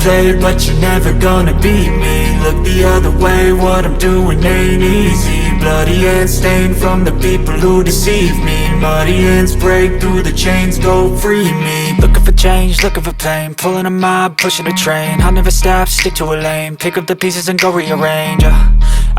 play, but you're never gonna beat me. Look the other way, what I'm doing ain't easy. Bloody hands stained from the people who deceive me. Muddy hands break through the chains, go free me. Looking for change, looking for pain, pulling a mob, pushing a train. I'll never stop, stick to a lane, pick up the pieces and go rearrange.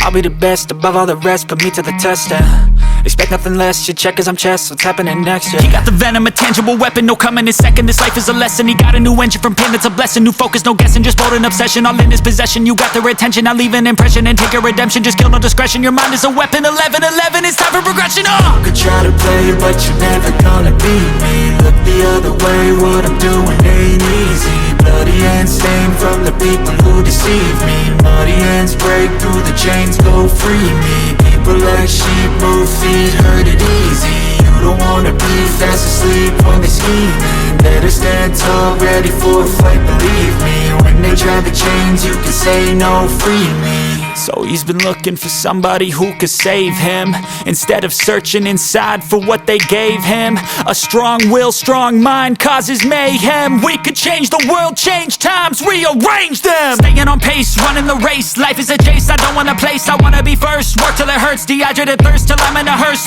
I'll be the best above all the rest, put me to the test and expect nothing less, your check is I'm chess, what's happening next, yeah. He got the venom, a tangible weapon, no coming in second. This life is a lesson, he got a new engine from pain, that's a blessing. New focus, no guessing, just bold and obsession. All in his possession, you got their attention. I'll leave an impression and take your redemption. Just kill, no discretion, your mind is a weapon. 11-11, it's time for progression, You could try to play, but you're never gonna beat me. Look the other way, what I'm doing ain't easy. Bloody hands stained from the people who deceive me. Muddy hands break through the chains, go free me. People like sheep, move feet, hurt it easy. You don't wanna be fast asleep when they scheming. Better stand tall, ready for a fight, believe me. When they try the chains, you can say no, free me. So he's been looking for somebody who could save him, instead of searching inside for what they gave him. A strong will, strong mind causes mayhem. We could change the world, change times, rearrange them. Staying on pace, running the race. Life is a chase, I don't want a place, I wanna be first. Work till it hurts, dehydrated thirst till I'm in a hearse.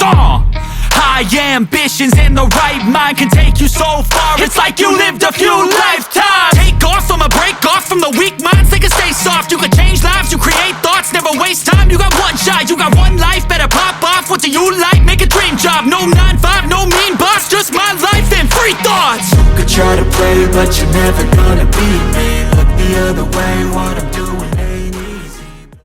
High ambitions and the right mind can take you so far. It's like you lived a few lifetimes. Take off, I'ma break off from the weak minds. They can stay soft, you can change lives, you create thoughts, never waste time. You got one shot, you got one life, better pop off. What do you like? Make a dream job. No 9-5, no mean boss, just my life and free thoughts. You could try to play, but you're never gonna beat me. Look the other way, what I'm doing